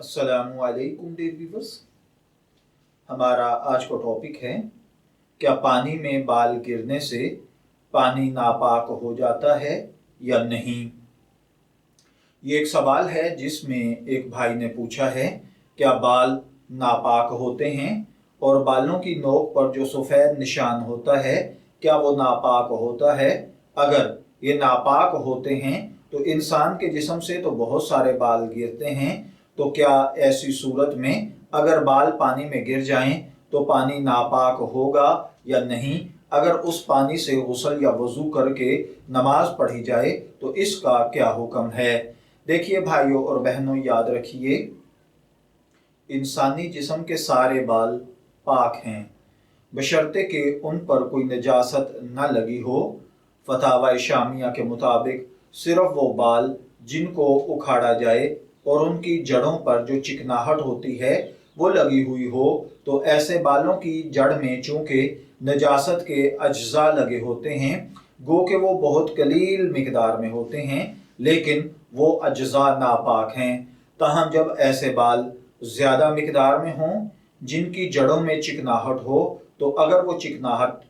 अस्सलामुअलैकुम dear viewers. हमारा आज का टॉपिक है, क्या पानी में बाल गिरने से पानी नापाक हो जाता है या नहीं। ये एक सवाल है जिसमें एक भाई ने पूछा है, क्या बाल नापाक होते हैं और बालों की नोक पर जो सफ़ेद निशान होता है क्या वो नापाक होता है। अगर ये नापाक होते हैं तो इंसान के जिस्म से तो बहुत सारे बाल गिरते हैं, तो क्या ऐसी सूरत में अगर बाल पानी में गिर जाएं तो पानी नापाक होगा या नहीं। अगर उस पानी से गुस्ल या वज़ू करके नमाज पढ़ी जाए तो इसका क्या हुक्म है। देखिए भाइयों और बहनों, याद रखिए, इंसानी जिस्म के सारे बाल पाक हैं बशर्ते कि उन पर कोई नजासत न लगी हो। फतावा शामिया के मुताबिक सिर्फ वो बाल जिनको उखाड़ा जाए और उनकी जड़ों पर जो चिकनाहट होती है वो लगी हुई हो, तो ऐसे बालों की जड़ में चूँकि नजासत के अज्जा लगे होते हैं, गो कि वो बहुत कलील मिकदार में होते हैं, लेकिन वो अज्जा नापाक हैं। ताहम जब ऐसे बाल ज़्यादा मिकदार में हों जिनकी जड़ों में चिकनाहट हो, तो अगर वो चिकनाहट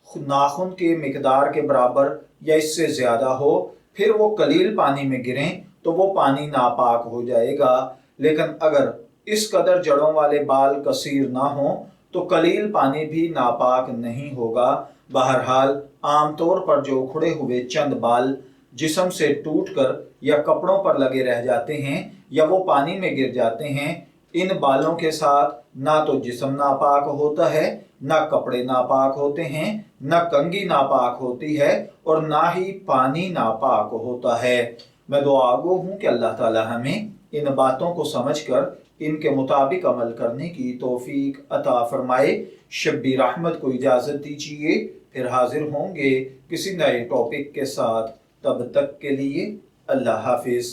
नाखून के मिकदार के बराबर या इससे ज़्यादा हो, फिर वो कलील पानी में गिरें तो वो पानी नापाक हो जाएगा। लेकिन अगर इस कदर जड़ों वाले बाल कसीर ना हो तो कलील पानी भी नापाक नहीं होगा। बहरहाल आमतौर पर जो उखड़े हुए चंद बाल जिस्म से टूटकर या कपड़ों पर लगे रह जाते हैं या वो पानी में गिर जाते हैं, इन बालों के साथ ना तो जिस्म नापाक होता है, ना कपड़े नापाक होते हैं, ना कंघी नापाक होती है और ना ही पानी नापाक होता है। मैं दुआगो हूँ कि अल्लाह ताला हमें इन बातों को समझकर इनके मुताबिक अमल करने की तौफीक अता फरमाए। शब्बीर अहमद को इजाज़त दीजिए, फिर हाजिर होंगे किसी नए टॉपिक के साथ। तब तक के लिए अल्लाह हाफिज़।